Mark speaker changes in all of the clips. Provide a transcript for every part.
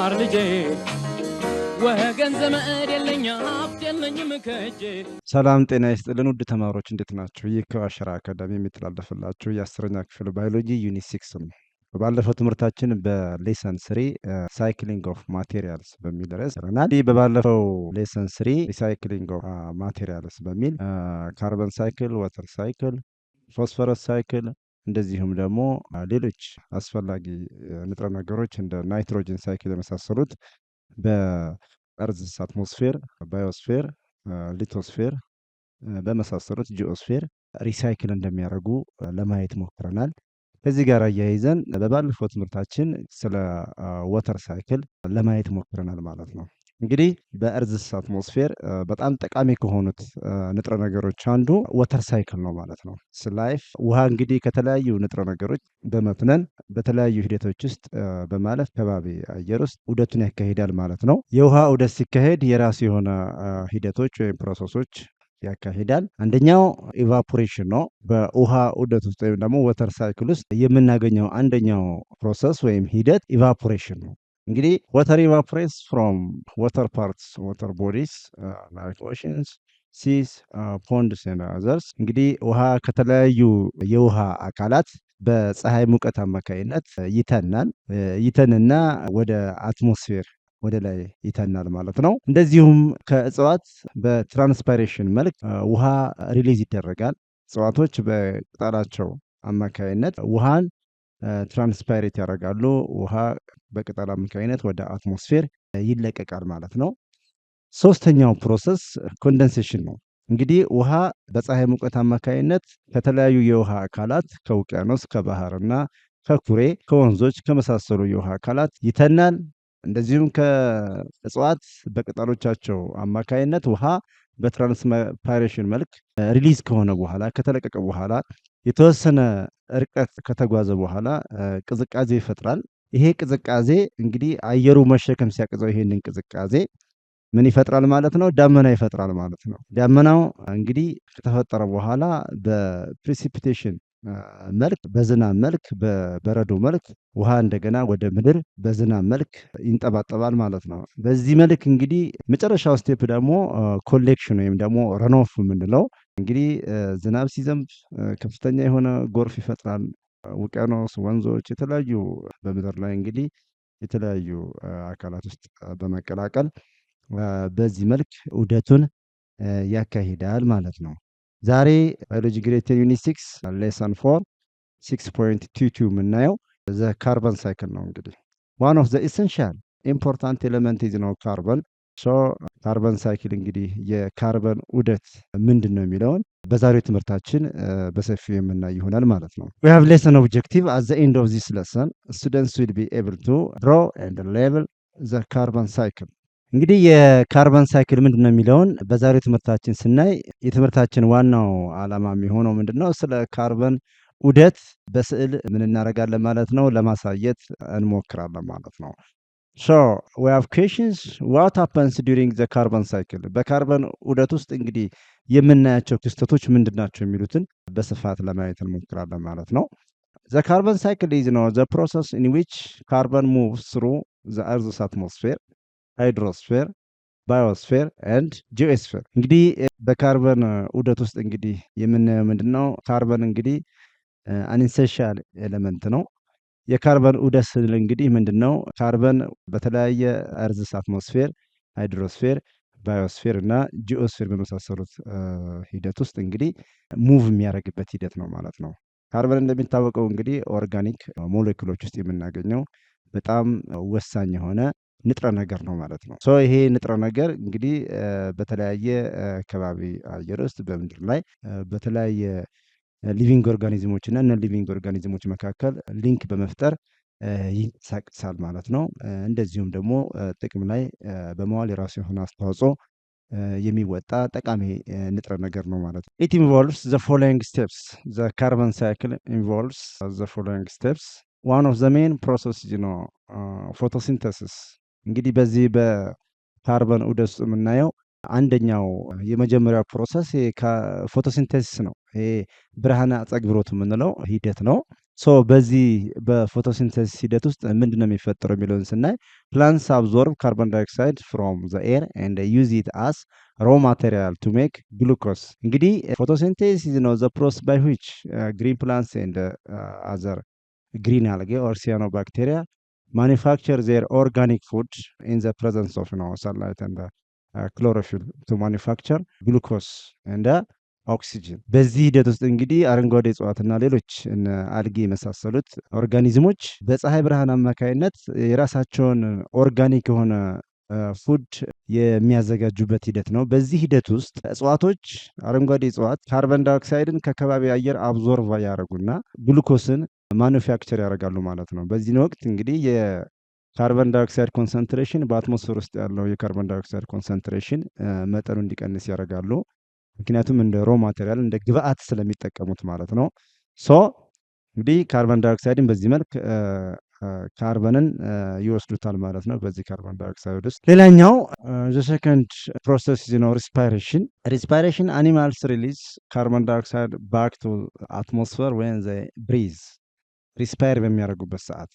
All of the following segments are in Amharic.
Speaker 1: ማር ልጄ ወገን ዘመድ የለኝ ሀብት የለኝም ከእጄ።
Speaker 2: ሰላም ጤና ይስጥልን ውድ ተማሪዎች እንዴት ናችሁ? ይህ ከዋሸራ አካዳሚ የሚተላለፍላችሁ የ10ኛ ክፍል ባዮሎጂ ዩኒት 6 ነው። በባለፈው ትምህርታችን በሌሰን 3 ሳይክሊንግ ኦፍ ማቴሪያልስ በሚል ርዕስ ረናል። በባለፈው ሌሰን 3 ሪሳይክሊንግ ኦፍ ማቴሪያልስ በሚል ካርበን ሳይክል፣ ወተር ሳይክል፣ ፎስፈረስ ሳይክል እንደዚሁም ደግሞ ሌሎች አስፈላጊ ንጥረ ነገሮች እንደ ናይትሮጅን ሳይክል የመሳሰሉት በእርዝ አትሞስፌር፣ ባዮስፌር፣ ሊቶስፌር በመሳሰሉት ጂኦስፌር ሪሳይክል እንደሚያደርጉ ለማየት ሞክረናል። ከዚህ ጋር አያይዘን በባለፈው ትምህርታችን ስለ ወተር ሳይክል ለማየት ሞክረናል ማለት ነው። እንግዲህ በእርዝ አትሞስፌር በጣም ጠቃሚ ከሆኑት ንጥረ ነገሮች አንዱ ወተር ሳይክል ነው ማለት ነው። ላይፍ ውሃ እንግዲህ ከተለያዩ ንጥረ ነገሮች በመፍነን በተለያዩ ሂደቶች ውስጥ በማለፍ ከባቢ አየር ውስጥ ዑደቱን ያካሂዳል ማለት ነው። የውሃ ዑደት ሲካሄድ የራሱ የሆነ ሂደቶች ወይም ፕሮሰሶች ያካሂዳል። አንደኛው ኢቫፖሬሽን ነው። በውሃ ዑደት ውስጥ ወይም ደግሞ ወተር ሳይክል ውስጥ የምናገኘው አንደኛው ፕሮሰስ ወይም ሂደት ኢቫፖሬሽን ነው። እንግዲህ ወተር ኢቫፖሬትስ ፍሮም ወተር ፓርትስ ወተር ቦዲስ ላይክ ኦሽንስ ሲስ ፖንድስ ኤንድ አዘርስ። እንግዲህ ውሃ ከተለያዩ የውሃ አካላት በፀሐይ ሙቀት አማካይነት ይተንና ወደ አትሞስፌር ወደ ላይ ይተናል ማለት ነው። እንደዚሁም ከእጽዋት በትራንስፓይሬሽን መልክ ውሃ ሪሊዝ ይደረጋል። እጽዋቶች በቅጠላቸው አማካይነት ውሃን ትራንስፓይሬት ያደርጋሉ። ውሃ በቅጠል አማካይነት ወደ አትሞስፌር ይለቀቃል ማለት ነው። ሶስተኛው ፕሮሰስ ኮንደንሴሽን ነው። እንግዲህ ውሃ በፀሐይ ሙቀት አማካይነት ከተለያዩ የውሃ አካላት ከውቅያኖስ፣ ከባህርና ከኩሬ፣ ከወንዞች ከመሳሰሉ የውሃ አካላት ይተናል። እንደዚሁም ከእጽዋት በቅጠሎቻቸው አማካይነት ውሃ በትራንስፓይሬሽን መልክ ሪሊዝ ከሆነ በኋላ ከተለቀቀ በኋላ የተወሰነ ርቀት ከተጓዘ በኋላ ቅዝቃዜ ይፈጥራል። ይሄ ቅዝቃዜ እንግዲህ አየሩ መሸከም ሲያቅዘው ይሄንን ቅዝቃዜ ምን ይፈጥራል ማለት ነው? ዳመና ይፈጥራል ማለት ነው። ዳመናው እንግዲህ ከተፈጠረ በኋላ በፕሪሲፒቴሽን መልክ በዝናብ መልክ በበረዶ መልክ ውሃ እንደገና ወደ ምድር በዝናብ መልክ ይንጠባጠባል ማለት ነው። በዚህ መልክ እንግዲህ መጨረሻው ስቴፕ ደግሞ ኮሌክሽን ወይም ደግሞ ረኖፍ የምንለው እንግዲህ ዝናብ ሲዘንብ ከፍተኛ የሆነ ጎርፍ ይፈጥራል። ውቅያኖስ፣ ወንዞች የተለያዩ በምድር ላይ እንግዲህ የተለያዩ አካላት ውስጥ በመቀላቀል በዚህ መልክ ዑደቱን ያካሂዳል ማለት ነው። ዛሬ ባዮሎጂ ግሬድ 10 ዩኒት 6 ሌሰን 4 6.22 የምናየው ዘ ካርበን ሳይክል ነው። እንግዲህ ዋን ኦፍ ዘ ኢሰንሻል ኢምፖርታንት ኤሌመንት ኢዝ ነው ካርበን። ካርበን ሳይክል እንግዲህ የካርበን ዑደት ምንድን ነው የሚለውን በዛሬው ትምህርታችን በሰፊው የምናይ ይሆናል ማለት ነው። we have lesson objective at the end of this lesson students will be able to draw and label the carbon cycle። እንግዲህ የካርበን ሳይክል ምንድን ነው የሚለውን በዛሬው ትምህርታችን ስናይ የትምህርታችን ዋናው ዓላማ የሚሆነው ምንድን ነው? ስለ ካርበን ዑደት በስዕል ምን እናደርጋለን ማለት ነው ለማሳየት እንሞክራለን ማለት ነው። so we have questions. what happens during the carbon cycle? በካርበን ዑደት ውስጥ እንግዲህ የምናያቸው ክስተቶች ምንድን ናቸው የሚሉትን በስፋት ለማየት እንሞክራለን ማለት ነው። the carbon cycle is the process in which carbon moves through the earth's atmosphere, ሃይድሮስፌር፣ ባዮስፌር ኤንድ ጂኦስፌር። እንግዲህ በካርበን ዑደት ውስጥ እንግዲህ የምናየው ምንድነው? ካርበን እንግዲህ አንኢሴንሻል ኤሌመንት ነው። የካርበን ዑደት ስንል እንግዲህ ምንድነው? ካርበን በተለያየ እርዝ አትሞስፌር፣ ሃይድሮስፌር፣ ባዮስፌር እና ጂኦስፌር በመሳሰሉት ሂደት ውስጥ እንግዲህ ሙቭ የሚያደርግበት ሂደት ነው ማለት ነው። ካርበን እንደሚታወቀው እንግዲህ ኦርጋኒክ ሞሌኩሎች ውስጥ የምናገኘው በጣም ወሳኝ የሆነ ንጥረ ነገር ነው ማለት ነው። ይሄ ንጥረ ነገር እንግዲህ በተለያየ ከባቢ አየር ውስጥ በምድር ላይ በተለያየ ሊቪንግ ኦርጋኒዝሞች እና ነን ሊቪንግ ኦርጋኒዝሞች መካከል ሊንክ በመፍጠር ይንቀሳቀሳል ማለት ነው። እንደዚሁም ደግሞ ጥቅም ላይ በመዋል የራሱ የሆነ አስተዋጽኦ የሚወጣ ጠቃሚ ንጥረ ነገር ነው ማለት ነው። it involves the following steps. the carbon cycle involves the following steps. one of the main processes photosynthesis. እንግዲህ በዚህ በካርበን ዑደት ውስጥ የምናየው አንደኛው የመጀመሪያው ፕሮሰስ ፎቶሲንቴሲስ ነው። ይሄ ብርሃነ አጸግብሮት የምንለው ሂደት ነው። በዚህ በፎቶሲንተሲስ ሂደት ውስጥ ምንድነው የሚፈጠረው የሚለውን ስናይ plants absorb carbon dioxide from the air and they use it as raw material to make glucose. እንግዲህ photosynthesis ነው the process by which green plants and other green algae or cyanobacteria manufacture their organic food in the presence of sunlight and chlorophyll to manufacture glucose and ኦክሲጅን። በዚህ ሂደት ውስጥ እንግዲህ አረንጓዴ እጽዋትና ሌሎች አልጌ የመሳሰሉት ኦርጋኒዝሞች በፀሐይ ብርሃን አማካይነት የራሳቸውን ኦርጋኒክ የሆነ ፉድ የሚያዘጋጁበት ሂደት ነው። በዚህ ሂደት ውስጥ እጽዋቶች አረንጓዴ እጽዋት ካርበን ዳይኦክሳይድን ከከባቢ አየር አብዞርቭ ያደርጉና ግሉኮስን ማኑፋክቸር ያደርጋሉ ማለት ነው። በዚህ ወቅት እንግዲህ የካርበን ዳይኦክሳይድ ኮንሰንትሬሽን በአትሞስፌር ውስጥ ያለው የካርበን ዳይኦክሳይድ ኮንሰንትሬሽን መጠኑ እንዲቀንስ ያደርጋሉ። ምክንያቱም እንደ ሮ ማቴሪያል እንደ ግብአት ስለሚጠቀሙት ማለት ነው። እንግዲህ ካርበን ዳይኦክሳይድን በዚህ መልክ ካርበንን ይወስዱታል ማለት ነው። በዚህ ካርበን ዳይኦክሳይድ ውስጥ ሌላኛው ዘ ሰከንድ ፕሮሰስ ነው ሪስፓይሬሽን። ሪስፓይሬሽን አኒማልስ ሪሊዝ ካርበን ዳይኦክሳይድ ባክ ቱ አትሞስፌር ወን ዘ ብሪዝ ሪስፓየር በሚያደርጉበት ሰዓት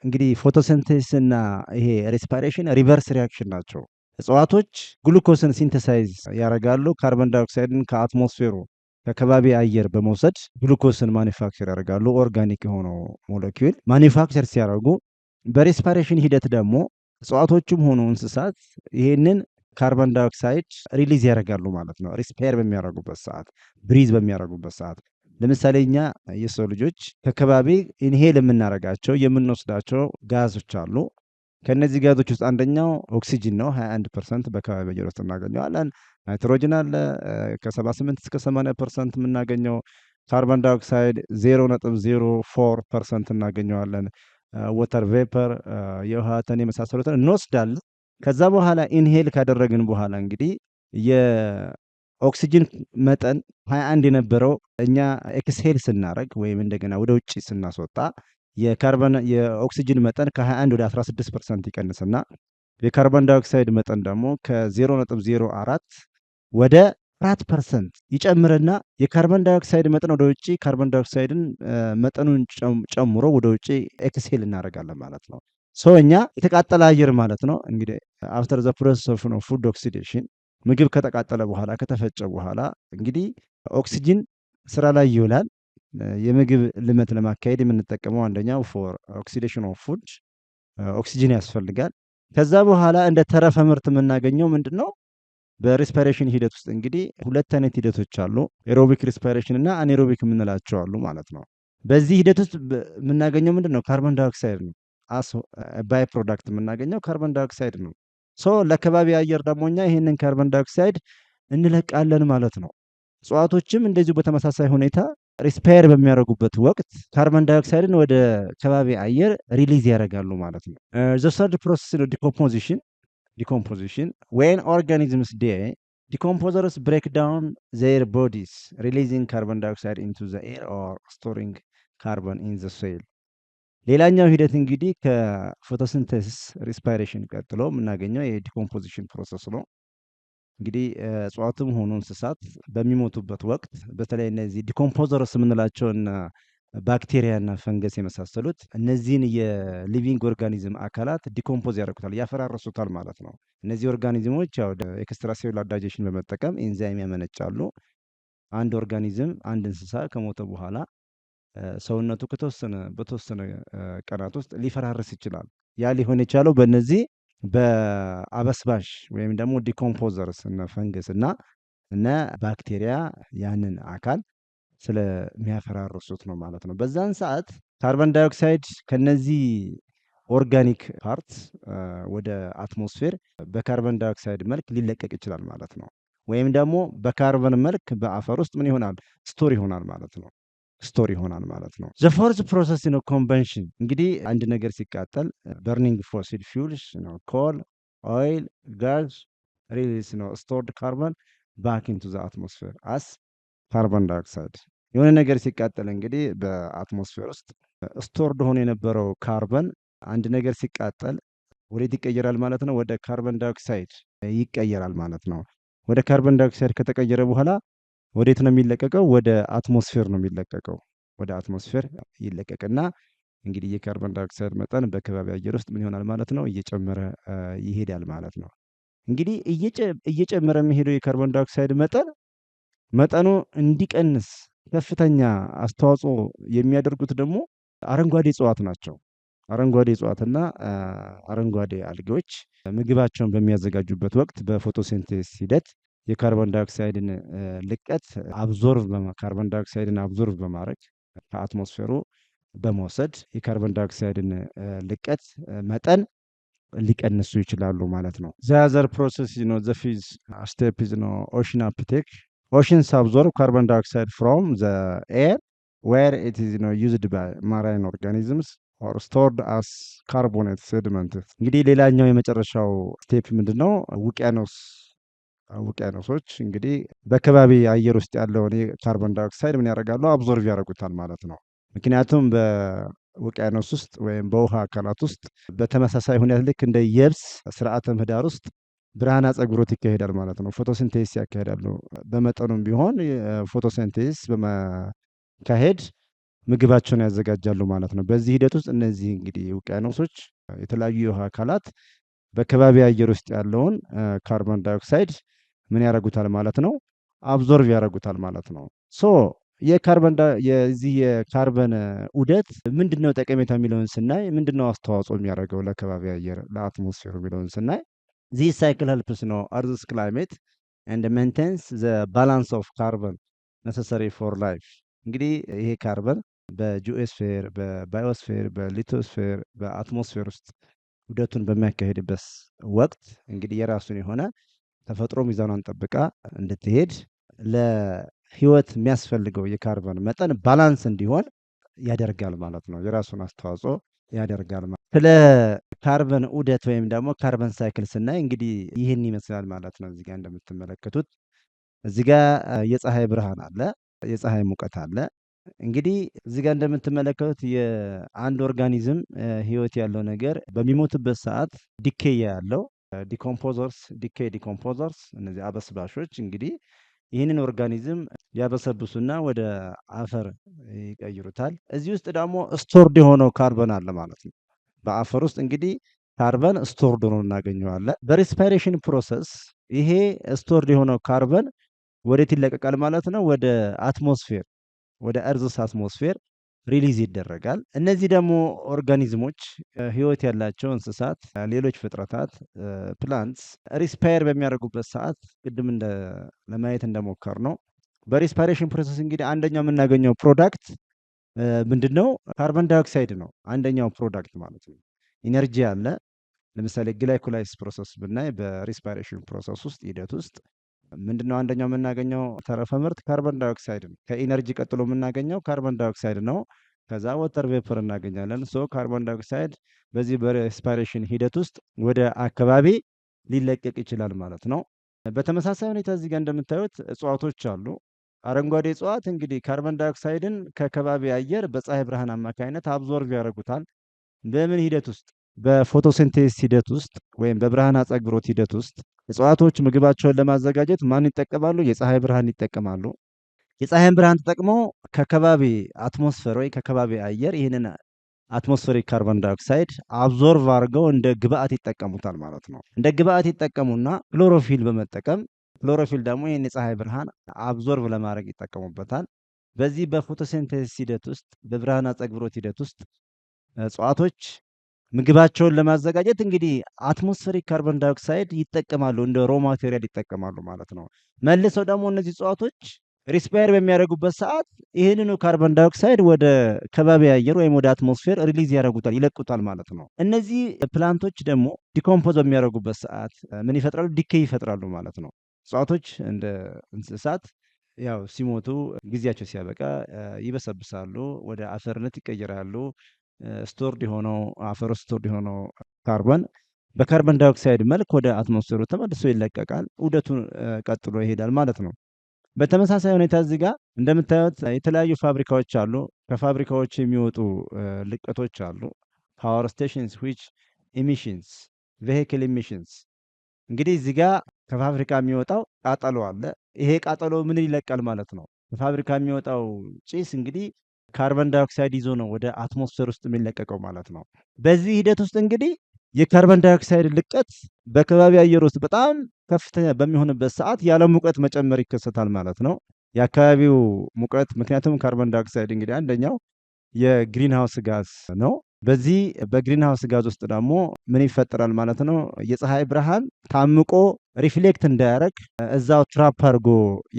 Speaker 2: እንግዲህ ፎቶሲንቴሲስ እና ይሄ ሪስፓይሬሽን ሪቨርስ ሪያክሽን ናቸው። እጽዋቶች ግሉኮስን ሲንተሳይዝ ያደርጋሉ። ካርበን ዳይኦክሳይድን ከአትሞስፌሩ ከከባቢ አየር በመውሰድ ግሉኮስን ማኒፋክቸር ያደርጋሉ። ኦርጋኒክ የሆነው ሞለኪውል ማኒፋክቸር ሲያደርጉ በሬስፓይሬሽን ሂደት ደግሞ እጽዋቶቹም ሆኑ እንስሳት ይሄንን ካርበን ዳይኦክሳይድ ሪሊዝ ያደርጋሉ ማለት ነው። ሪስፓየር በሚያደርጉበት ሰዓት፣ ብሪዝ በሚያደርጉበት ሰዓት ለምሳሌ እኛ የሰው ልጆች ከከባቢ ኢንሄል የምናደርጋቸው የምንወስዳቸው ጋዞች አሉ። ከነዚህ ጋዞች ውስጥ አንደኛው ኦክሲጅን ነው። 21% በከባቢ አየር ውስጥ እናገኘዋለን። ናይትሮጅን አለ ከ78 እስከ 80% የምናገኘው። ካርበን ዳይኦክሳይድ 0.04% እናገኘዋለን። ወተር ቬፐር የውሃ ተን የመሳሰሉትን እንወስዳለን። ከዛ በኋላ ኢንሄል ካደረግን በኋላ እንግዲህ የኦክሲጅን መጠን 21 የነበረው እኛ ኤክስሄል ስናደርግ ወይም እንደገና ወደ ውጭ ስናስወጣ የኦክሲጅን መጠን ከ21 ወደ 16% ይቀንስና የካርበን ዳይኦክሳይድ መጠን ደግሞ ከ0.04 ወደ 4% ይጨምርና የካርበን ዳይኦክሳይድ መጠን ወደ ውጭ ካርበን ዳይኦክሳይድን መጠኑን ጨምሮ ወደ ውጭ ኤክስሄል እናደርጋለን ማለት ነው። እኛ የተቃጠለ አየር ማለት ነው። እንግዲህ አፍተር ዘ ፕሮሰስ ኦፍ ፉድ ኦክሲዴሽን ምግብ ከተቃጠለ በኋላ ከተፈጨ በኋላ እንግዲህ ኦክሲጅን ስራ ላይ ይውላል። የምግብ ልመት ለማካሄድ የምንጠቀመው አንደኛው ፎር ኦክሲዴሽን ኦፍ ፉድ ኦክሲጅን ያስፈልጋል። ከዛ በኋላ እንደ ተረፈ ምርት የምናገኘው ምንድን ነው? በሪስፓይሬሽን ሂደት ውስጥ እንግዲህ ሁለት አይነት ሂደቶች አሉ። ኤሮቢክ ሪስፓይሬሽን እና አኔሮቢክ የምንላቸው አሉ ማለት ነው። በዚህ ሂደት ውስጥ የምናገኘው ምንድን ነው? ካርበን ዳይኦክሳይድ ነው። አስ ባይ ፕሮዳክት የምናገኘው ካርበን ዳይኦክሳይድ ነው። ለከባቢ አየር ደግሞ እኛ ይህንን ካርበን ዳይኦክሳይድ እንለቃለን ማለት ነው። እጽዋቶችም እንደዚሁ በተመሳሳይ ሁኔታ ሪስፓየር በሚያደርጉበት ወቅት ካርበን ዳይኦክሳይድን ወደ ከባቢ አየር ሪሊዝ ያደርጋሉ ማለት ነው። ዘ ሰርድ ፕሮሰስ ነው ዲኮምፖዚሽን ዌን ኦርጋኒዝምስ ዴይ ዲኮምፖዘርስ ብሬክ ዳውን ዜር ቦዲስ ሪሊዚንግ ካርበን ዳይኦክሳይድ ኢንቱ ዘ ኤር ኦር ስቶሪንግ ካርበን ኢን ዘ ሶይል። ሌላኛው ሂደት እንግዲህ ከፎቶሲንተሲስ ሪስፓይሬሽን ቀጥሎ የምናገኘው የዲኮምፖዚሽን ፕሮሰስ ነው። እንግዲህ እጽዋትም ሆኑ እንስሳት በሚሞቱበት ወቅት በተለይ እነዚህ ዲኮምፖዘርስ የምንላቸውን ባክቴሪያና ፈንገስ የመሳሰሉት እነዚህን የሊቪንግ ኦርጋኒዝም አካላት ዲኮምፖዝ ያደርጉታል፣ ያፈራረሱታል ማለት ነው። እነዚህ ኦርጋኒዝሞች ያው ኤክስትራሴሉላር ዳይጀሽን በመጠቀም ኤንዛይም ያመነጫሉ። አንድ ኦርጋኒዝም አንድ እንስሳ ከሞተ በኋላ ሰውነቱ በተወሰነ ቀናት ውስጥ ሊፈራረስ ይችላል። ያ ሊሆን የቻለው በእነዚህ በአበስባሽ ወይም ደግሞ ዲኮምፖዘርስ እነ ፈንገስ እና እነ ባክቴሪያ ያንን አካል ስለሚያፈራርሱት ነው ማለት ነው። በዛን ሰዓት ካርበን ዳይኦክሳይድ ከነዚህ ኦርጋኒክ ፓርት ወደ አትሞስፌር በካርበን ዳይኦክሳይድ መልክ ሊለቀቅ ይችላል ማለት ነው። ወይም ደግሞ በካርበን መልክ በአፈር ውስጥ ምን ይሆናል? ስቶር ይሆናል ማለት ነው። ዘ ፎርዝ ፕሮሰስ ነው ኮምበንሽን። እንግዲህ አንድ ነገር ሲቃጠል በርኒንግ ፎሲል ፊውልስ ነው፣ ኮል፣ ኦይል፣ ጋዝ ሪሊዝ ነው ስቶርድ ካርበን ባክ ኢንቱ ዘ አትሞስፌር አስ ካርበን ዳይኦክሳይድ። የሆነ ነገር ሲቃጠል እንግዲህ በአትሞስፌር ውስጥ ስቶርድ ሆኖ የነበረው ካርበን አንድ ነገር ሲቃጠል ወዴት ይቀየራል ማለት ነው? ወደ ካርበን ዳይኦክሳይድ ይቀየራል ማለት ነው። ወደ ካርበን ዳይኦክሳይድ ከተቀየረ በኋላ ወዴት ነው የሚለቀቀው? ወደ አትሞስፌር ነው የሚለቀቀው። ወደ አትሞስፌር ይለቀቅና እንግዲህ የካርቦን ዳይኦክሳይድ መጠን በከባቢ አየር ውስጥ ምን ይሆናል ማለት ነው? እየጨመረ ይሄዳል ማለት ነው። እንግዲህ እየጨመረ የሚሄደው የካርቦን ዳይኦክሳይድ መጠኑ እንዲቀንስ ከፍተኛ አስተዋጽኦ የሚያደርጉት ደግሞ አረንጓዴ እጽዋት ናቸው። አረንጓዴ እጽዋትና አረንጓዴ አልጌዎች ምግባቸውን በሚያዘጋጁበት ወቅት በፎቶሲንቴሲስ ሂደት የካርቦን ዳይኦክሳይድን ልቀት ካርቦን ዳይኦክሳይድን አብዞርቭ በማድረግ ከአትሞስፌሩ በመውሰድ የካርቦን ዳይኦክሳይድን ልቀት መጠን ሊቀንሱ ይችላሉ ማለት ነው። ዘያዘር ፕሮሰስ ዘ ፊዝ ስቴፕ ኦሽን አፕቴክ ኦሽንስ አብዞርብ ካርቦን ዳይኦክሳይድ ፍሮም ዘ ኤር ዌር ኢት ኢዝ ዩዝድ ባይ ማራይን ኦርጋኒዝምስ ኦር ስቶርድ አስ ካርቦኔት ሴዲመንት። እንግዲህ ሌላኛው የመጨረሻው ስቴፕ ምንድን ነው? ውቅያኖሶች እንግዲህ በከባቢ አየር ውስጥ ያለውን የካርቦን ዳይኦክሳይድ ምን ያደርጋሉ? አብዞርቭ ያደርጉታል ማለት ነው። ምክንያቱም በውቅያኖስ ውስጥ ወይም በውሃ አካላት ውስጥ በተመሳሳይ ሁኔታ ልክ እንደ የብስ ስርዓተ ምህዳር ውስጥ ብርሃን አጸግብሮት ይካሄዳል ማለት ነው። ፎቶሲንቴሲስ ያካሄዳሉ። በመጠኑም ቢሆን ፎቶሲንቴሲስ በመካሄድ ምግባቸውን ያዘጋጃሉ ማለት ነው። በዚህ ሂደት ውስጥ እነዚህ እንግዲህ ውቅያኖሶች የተለያዩ የውሃ አካላት በከባቢ አየር ውስጥ ያለውን ካርቦን ዳይኦክሳይድ ምን ያደርጉታል ማለት ነው? አብዞርቭ ያደርጉታል ማለት ነው። ሶ የዚህ የካርበን ዑደት ምንድነው ጠቀሜታ የሚለውን ስናይ ምንድነው አስተዋጽኦ የሚያደርገው ለከባቢ አየር ለአትሞስፌሩ የሚለውን ስናይ ዚስ ሳይክል ሄልፕስ አርዝስ ክላይሜት ኤንድ ሜንቴንስ ዘ ባላንስ ኦፍ ካርበን ነሰሰሪ ፎር ላይፍ። እንግዲህ ይሄ ካርበን በጂኦስፌር፣ በባዮስፌር፣ በሊቶስፌር፣ በአትሞስፌር ውስጥ ዑደቱን በሚያካሄድበት ወቅት እንግዲህ የራሱን የሆነ ተፈጥሮ ሚዛኗን ጠብቃ እንድትሄድ ለህይወት የሚያስፈልገው የካርበን መጠን ባላንስ እንዲሆን ያደርጋል ማለት ነው። የራሱን አስተዋጽኦ ያደርጋል ማለት ነው። ስለ ካርበን ዑደት ወይም ደግሞ ካርበን ሳይክል ስናይ እንግዲህ ይህን ይመስላል ማለት ነው። እዚጋ እንደምትመለከቱት እዚጋ የፀሐይ ብርሃን አለ፣ የፀሐይ ሙቀት አለ። እንግዲህ እዚጋ እንደምትመለከቱት የአንድ ኦርጋኒዝም ህይወት ያለው ነገር በሚሞትበት ሰዓት ዲኬይ ያለው ዲኮምፖዘርስ እነዚህ አበስባሾች እንግዲህ ይህንን ኦርጋኒዝም ያበሰብሱና ወደ አፈር ይቀይሩታል። እዚህ ውስጥ ደግሞ ስቶርድ የሆነው ካርበን አለ ማለት ነው። በአፈር ውስጥ እንግዲህ ካርበን ስቶርድ ሆኖ እናገኘዋለን። በሬስፓይሬሽን ፕሮሰስ ይሄ ስቶርድ የሆነው ካርበን ወዴት ይለቀቃል ማለት ነው? ወደ አትሞስፌር፣ ወደ እርዝስ አትሞስፌር ሪሊዝ ይደረጋል። እነዚህ ደግሞ ኦርጋኒዝሞች ህይወት ያላቸው እንስሳት፣ ሌሎች ፍጥረታት ፕላንትስ ሪስፓየር በሚያደርጉበት ሰዓት ቅድም ለማየት እንደሞከር ነው በሪስፓይሬሽን ፕሮሰስ እንግዲህ አንደኛው የምናገኘው ፕሮዳክት ምንድን ነው? ካርቦን ዳይኦክሳይድ ነው አንደኛው ፕሮዳክት ማለት ነው። ኢነርጂ አለ። ለምሳሌ ግላይኮላይስ ፕሮሰስ ብናይ በሪስፓይሬሽን ፕሮሰስ ውስጥ ሂደት ውስጥ ምንድነው አንደኛው የምናገኘው ተረፈ ምርት ካርቦን ዳይኦክሳይድ ነው። ከኢነርጂ ቀጥሎ የምናገኘው ካርቦን ዳይኦክሳይድ ነው። ከዛ ወተር ቬፐር እናገኛለን። ሶ ካርቦን ዳይኦክሳይድ በዚህ በሬስፓይሬሽን ሂደት ውስጥ ወደ አካባቢ ሊለቀቅ ይችላል ማለት ነው። በተመሳሳይ ሁኔታ እዚህ ጋር እንደምታዩት እጽዋቶች አሉ። አረንጓዴ እጽዋት እንግዲህ ካርቦን ዳይኦክሳይድን ከከባቢ አየር በፀሐይ ብርሃን አማካኝነት አብዞርቭ ያደርጉታል። በምን ሂደት ውስጥ? በፎቶሲንቴሲስ ሂደት ውስጥ ወይም በብርሃን አጸግብሮት ሂደት ውስጥ እጽዋቶች ምግባቸውን ለማዘጋጀት ማን ይጠቀማሉ? የፀሐይ ብርሃን ይጠቀማሉ። የፀሐይን ብርሃን ተጠቅመው ከከባቢ አትሞስፌር ወይ ከከባቢ አየር ይህንን አትሞስፌሪክ ካርቦን ዳይኦክሳይድ አብዞርቭ አድርገው እንደ ግብአት ይጠቀሙታል ማለት ነው። እንደ ግብአት ይጠቀሙና ክሎሮፊል በመጠቀም ክሎሮፊል ደግሞ ይህን የፀሐይ ብርሃን አብዞርቭ ለማድረግ ይጠቀሙበታል። በዚህ በፎቶሲንቴሲስ ሂደት ውስጥ በብርሃን አጸግብሮት ሂደት ውስጥ እጽዋቶች ምግባቸውን ለማዘጋጀት እንግዲህ አትሞስፌሪክ ካርቦን ዳይኦክሳይድ ይጠቀማሉ፣ እንደ ሮ ማቴሪያል ይጠቀማሉ ማለት ነው። መልሰው ደግሞ እነዚህ እጽዋቶች ሪስፓየር በሚያደርጉበት ሰዓት ይህንኑ ካርቦን ዳይኦክሳይድ ወደ ከባቢ አየር ወይም ወደ አትሞስፌር ሪሊዝ ያደርጉታል፣ ይለቁታል ማለት ነው። እነዚህ ፕላንቶች ደግሞ ዲኮምፖዝ በሚያደርጉበት ሰዓት ምን ይፈጥራሉ? ዲኬይ ይፈጥራሉ ማለት ነው። እጽዋቶች እንደ እንስሳት ያው ሲሞቱ ጊዜያቸው ሲያበቃ ይበሰብሳሉ፣ ወደ አፈርነት ይቀየራሉ። ስቶርድ የሆነው አፈር ውስጥ ስቶርድ የሆነው ካርቦን በካርቦን ዳይኦክሳይድ መልክ ወደ አትሞስፌሩ ተመልሶ ይለቀቃል። ዑደቱን ቀጥሎ ይሄዳል ማለት ነው። በተመሳሳይ ሁኔታ እዚህ ጋር እንደምታዩት የተለያዩ ፋብሪካዎች አሉ። ከፋብሪካዎች የሚወጡ ልቀቶች አሉ። ፓወር ስቴሽንስ ዊች ኢሚሽንስ ቬሂክል ኢሚሽንስ። እንግዲህ እዚህ ጋር ከፋብሪካ የሚወጣው ቃጠሎ አለ። ይሄ ቃጠሎ ምን ይለቃል ማለት ነው? ከፋብሪካ የሚወጣው ጭስ እንግዲህ ካርበን ዳይኦክሳይድ ይዞ ነው ወደ አትሞስፌር ውስጥ የሚለቀቀው ማለት ነው። በዚህ ሂደት ውስጥ እንግዲህ የካርበን ዳይኦክሳይድ ልቀት በከባቢ አየር ውስጥ በጣም ከፍተኛ በሚሆንበት ሰዓት ያለ ሙቀት መጨመር ይከሰታል ማለት ነው። የአካባቢው ሙቀት ምክንያቱም ካርበን ዳይኦክሳይድ እንግዲህ አንደኛው የግሪን ሃውስ ጋዝ ነው። በዚህ በግሪን ሃውስ ጋዝ ውስጥ ደግሞ ምን ይፈጠራል ማለት ነው? የፀሐይ ብርሃን ታምቆ ሪፍሌክት እንዳያደርግ እዛው ትራፕ አድርጎ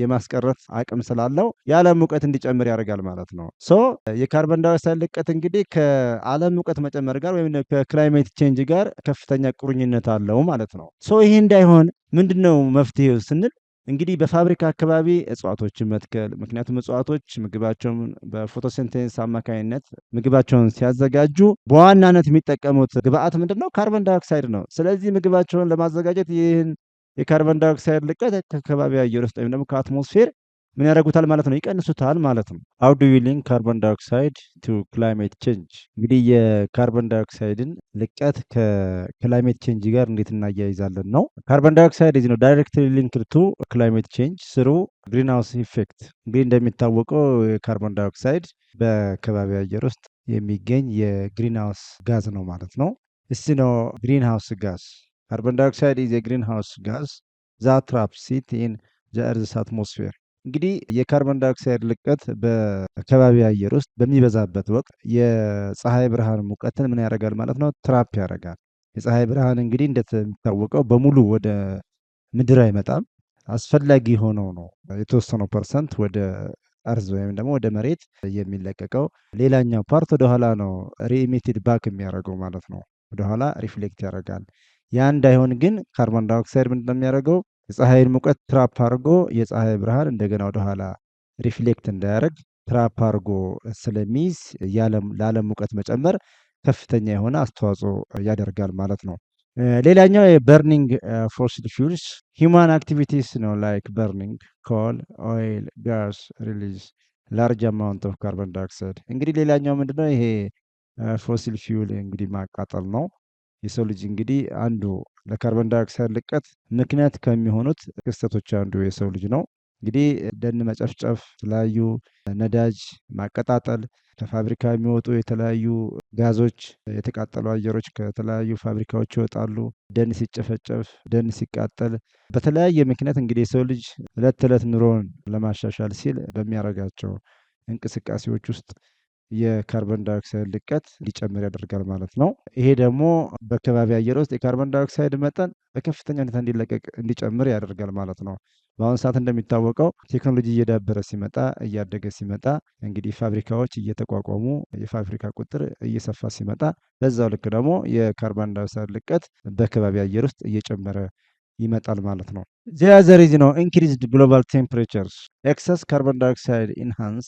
Speaker 2: የማስቀረት አቅም ስላለው የዓለም ሙቀት እንዲጨምር ያደርጋል ማለት ነው። ሶ የካርበን ዳይኦክሳይድ ልቀት እንግዲህ ከዓለም ሙቀት መጨመር ጋር ወይም ከክላይሜት ቼንጅ ጋር ከፍተኛ ቁርኝነት አለው ማለት ነው። ሶ ይሄ እንዳይሆን ምንድነው መፍትሄው ስንል እንግዲህ በፋብሪካ አካባቢ እጽዋቶችን መትከል። ምክንያቱም እጽዋቶች ምግባቸውን በፎቶሲንቴሲስ አማካኝነት ምግባቸውን ሲያዘጋጁ በዋናነት የሚጠቀሙት ግብአት ምንድነው? ካርበን ዳይኦክሳይድ ነው። ስለዚህ ምግባቸውን ለማዘጋጀት ይህን የካርበን ዳይኦክሳይድ ልቀት ከከባቢ አየር ውስጥ ወይም ደግሞ ከአትሞስፌር ምን ያደርጉታል ማለት ነው? ይቀንሱታል ማለት ነው። ሃው ዱ ዩ ሊንክ ካርበን ዳይኦክሳይድ ቱ ክላይሜት ቼንጅ? እንግዲህ የካርበን ዳይኦክሳይድን ልቀት ከክላይሜት ቼንጅ ጋር እንዴት እናያይዛለን ነው። ካርበን ዳይኦክሳይድ ኢዝ ዳይሬክትሊ ሊንክድ ቱ ክላይሜት ቼንጅ ስሩ ግሪን ሃውስ ኢፌክት። እንግዲህ እንደሚታወቀው የካርበን ዳይኦክሳይድ በከባቢ አየር ውስጥ የሚገኝ የግሪን ሃውስ ጋዝ ነው ማለት ነው። እስቲ ነው ግሪን ሃውስ ጋዝ። ካርበን ዳይኦክሳይድ ኢዝ የግሪን ሃውስ ጋዝ ዛት ትራፕስ ሂት ኢን ዘ ኤርዝስ አትሞስፌር። እንግዲህ የካርበን ዳይኦክሳይድ ልቀት በከባቢ አየር ውስጥ በሚበዛበት ወቅት የፀሐይ ብርሃን ሙቀትን ምን ያደርጋል ማለት ነው? ትራፕ ያደርጋል። የፀሐይ ብርሃን እንግዲህ እንደሚታወቀው በሙሉ ወደ ምድር አይመጣም። አስፈላጊ ሆነው ነው የተወሰነው ፐርሰንት ወደ እርዝ ወይም ደግሞ ወደ መሬት የሚለቀቀው። ሌላኛው ፓርት ወደኋላ ነው ሪኢሚትድ ባክ የሚያደርገው ማለት ነው። ወደኋላ ሪፍሌክት ያደርጋል። ያ እንዳይሆን ግን ካርበን ዳይኦክሳይድ ምንድን ነው የሚያደርገው? የፀሐይን ሙቀት ትራፕ አድርጎ የፀሐይ ብርሃን እንደገና ወደኋላ ሪፍሌክት እንዳያደርግ ትራፕ አድርጎ ስለሚይዝ ለዓለም ሙቀት መጨመር ከፍተኛ የሆነ አስተዋጽኦ ያደርጋል ማለት ነው። ሌላኛው የበርኒንግ ፎሲል ፊውልስ ሂውማን አክቲቪቲስ ነው። ላይክ በርኒንግ ኮል ኦይል ጋስ ሪሊዝ ላርጅ አማውንት ኦፍ ካርበን ዳይኦክሳይድ። እንግዲህ ሌላኛው ምንድነው? ይሄ ፎሲል ፊውል እንግዲህ ማቃጠል ነው። የሰው ልጅ እንግዲህ አንዱ ለካርበን ዳይኦክሳይድ ልቀት ምክንያት ከሚሆኑት ክስተቶች አንዱ የሰው ልጅ ነው። እንግዲህ ደን መጨፍጨፍ፣ የተለያዩ ነዳጅ ማቀጣጠል፣ ከፋብሪካ የሚወጡ የተለያዩ ጋዞች፣ የተቃጠሉ አየሮች ከተለያዩ ፋብሪካዎች ይወጣሉ። ደን ሲጨፈጨፍ፣ ደን ሲቃጠል፣ በተለያየ ምክንያት እንግዲህ የሰው ልጅ ዕለት ተዕለት ኑሮውን ለማሻሻል ሲል በሚያደርጋቸው እንቅስቃሴዎች ውስጥ የካርበን ዳይኦክሳይድ ልቀት ሊጨምር ያደርጋል ማለት ነው። ይሄ ደግሞ በከባቢ አየር ውስጥ የካርበን ዳይኦክሳይድ መጠን በከፍተኛ ሁኔታ እንዲጨምር ያደርጋል ማለት ነው። በአሁኑ ሰዓት እንደሚታወቀው ቴክኖሎጂ እየዳበረ ሲመጣ እያደገ ሲመጣ እንግዲህ ፋብሪካዎች እየተቋቋሙ የፋብሪካ ቁጥር እየሰፋ ሲመጣ በዛው ልክ ደግሞ የካርበን ዳይኦክሳይድ ልቀት በከባቢ አየር ውስጥ እየጨመረ ይመጣል ማለት ነው። ዘ ነው ኢንክሪዝድ ግሎባል ቴምፕሬቸርስ ኤክሰስ ካርበን ዳይኦክሳይድ ኢንሃንስ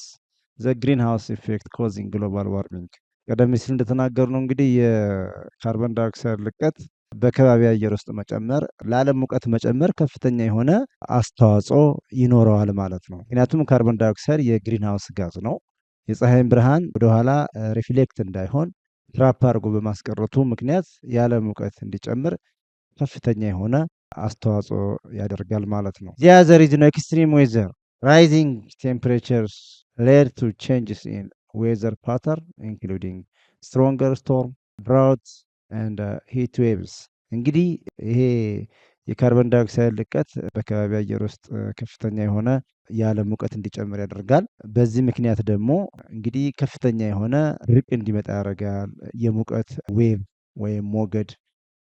Speaker 2: ዘ ግሪን ሃውስ ኢፌክት ኮዚንግ ግሎባል ዋርሚንግ። ቀደም ሲል እንደተናገር ነው እንግዲህ የካርበን ዳይኦክሳይድ ልቀት በከባቢ አየር ውስጥ መጨመር ለዓለም ሙቀት መጨመር ከፍተኛ የሆነ አስተዋጽኦ ይኖረዋል ማለት ነው። ምክንያቱም ካርበን ዳይኦክሳይድ የግሪን ሃውስ ጋዝ ነው። የፀሐይን ብርሃን ወደኋላ ሪፍሌክት እንዳይሆን ትራፕ አድርጎ በማስቀረቱ ምክንያት የዓለም ሙቀት እንዲጨምር ከፍተኛ የሆነ አስተዋጽኦ ያደርጋል ማለት ነው። ዘ ሪዝን ነው ኤክስትሪም ዌዘር ራይዚንግ ቴምፕሬቸርስ ሌድ ቱ ቼንጅስ ኢን ዌዘር ፓተርን ኢንክሉዲንግ ስትሮንገር ስቶርም ድራውት ኤንድ ሂት ዌቭስ። እንግዲህ ይሄ የካርበን ዳይኦክሳይድ ልቀት በከባቢ አየር ውስጥ ከፍተኛ የሆነ የዓለም ሙቀት እንዲጨምር ያደርጋል። በዚህ ምክንያት ደግሞ እንግዲህ ከፍተኛ የሆነ ድርቅ እንዲመጣ ያደርጋል። የሙቀት ዌቭ ወይም ሞገድ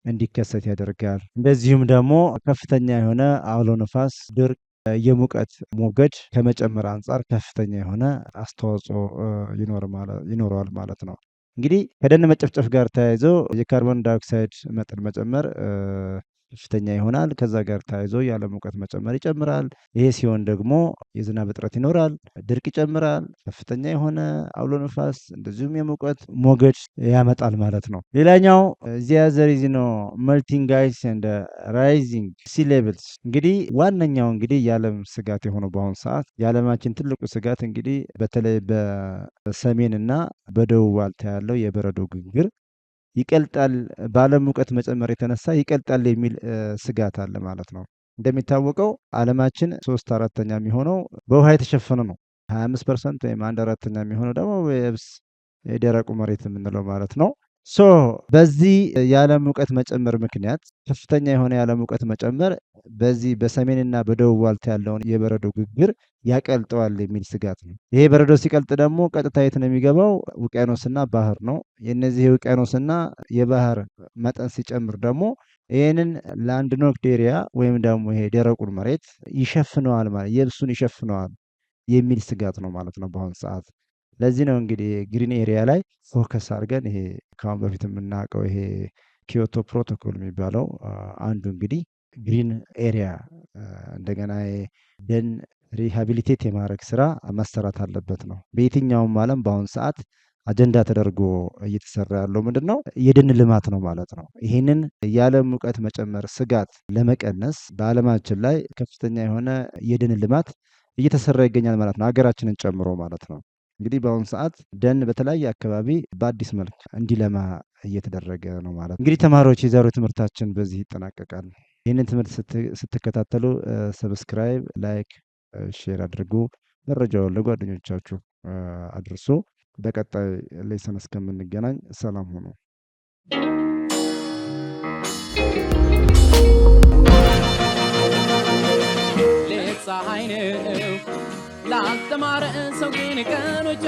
Speaker 2: እንዲከሰት ያደርጋል። እንደዚሁም ደግሞ ከፍተኛ የሆነ አውሎ ነፋስ፣ ድርቅ፣ የሙቀት ሞገድ ከመጨመር አንጻር ከፍተኛ የሆነ አስተዋጽኦ ይኖረዋል ማለት ነው። እንግዲህ ከደን መጨፍጨፍ ጋር ተያይዞ የካርቦን ዳይኦክሳይድ መጠን መጨመር ከፍተኛ ይሆናል። ከዛ ጋር ተያይዞ የዓለም ሙቀት መጨመር ይጨምራል። ይሄ ሲሆን ደግሞ የዝናብ እጥረት ይኖራል፣ ድርቅ ይጨምራል፣ ከፍተኛ የሆነ አውሎ ነፋስ እንደዚሁም የሙቀት ሞገድ ያመጣል ማለት ነው። ሌላኛው ዘሪዝ ነው መልቲንግ አይስ ኤንድ ራይዚንግ ሲ ሌቭልስ። እንግዲህ ዋነኛው እንግዲህ የዓለም ስጋት የሆነው በአሁኑ ሰዓት የዓለማችን ትልቁ ስጋት እንግዲህ በተለይ በሰሜን እና በደቡብ ዋልታ ያለው የበረዶ ግግር ይቀልጣል፣ በዓለም ሙቀት መጨመር የተነሳ ይቀልጣል የሚል ስጋት አለ ማለት ነው። እንደሚታወቀው ዓለማችን 3/4 የሚሆነው በውሃ የተሸፈነ ነው። 25% ወይም 1/4 የሚሆነው ደግሞ የብስ የደረቁ መሬት የምንለው ማለት ነው። በዚህ የዓለም ሙቀት መጨመር ምክንያት ከፍተኛ የሆነ የዓለም ሙቀት መጨመር በዚህ በሰሜንና በደቡብ ዋልታ ያለውን የበረዶ ግግር ያቀልጠዋል የሚል ስጋት ነው። ይሄ በረዶ ሲቀልጥ ደግሞ ቀጥታ የት ነው የሚገባው? ውቅያኖስና ባህር ነው። የእነዚህ የውቅያኖስና የባህር መጠን ሲጨምር ደግሞ ይህንን ላንድ ሎክድ ኤሪያ ወይም ደግሞ ይሄ ደረቁን መሬት ይሸፍነዋል ማለት የብሱን ይሸፍነዋል የሚል ስጋት ነው ማለት ነው በአሁኑ ሰዓት። ለዚህ ነው እንግዲህ ግሪን ኤሪያ ላይ ፎከስ አድርገን ይሄ ከአሁን በፊት የምናውቀው ይሄ ኪዮቶ ፕሮቶኮል የሚባለው አንዱ እንግዲህ ግሪን ኤሪያ እንደገና ደን ሪሃቢሊቴት የማድረግ ስራ መሰራት አለበት ነው። በየትኛውም ዓለም በአሁኑ ሰዓት አጀንዳ ተደርጎ እየተሰራ ያለው ምንድን ነው? የደን ልማት ነው ማለት ነው። ይህንን የዓለም ሙቀት መጨመር ስጋት ለመቀነስ በዓለማችን ላይ ከፍተኛ የሆነ የደን ልማት እየተሰራ ይገኛል ማለት ነው፣ ሀገራችንን ጨምሮ ማለት ነው። እንግዲህ በአሁኑ ሰዓት ደን በተለያየ አካባቢ በአዲስ መልክ እንዲለማ እየተደረገ ነው ማለት። እንግዲህ ተማሪዎች የዛሬው ትምህርታችን በዚህ ይጠናቀቃል። ይህንን ትምህርት ስትከታተሉ ሰብስክራይብ፣ ላይክ፣ ሼር አድርጉ። መረጃውን ለጓደኞቻችሁ አድርሶ በቀጣይ ሌሰን እስከምንገናኝ ሰላም ሁኑ።
Speaker 1: ፀሐይ ነው ላልተማረ ሰው ግን ቀኖች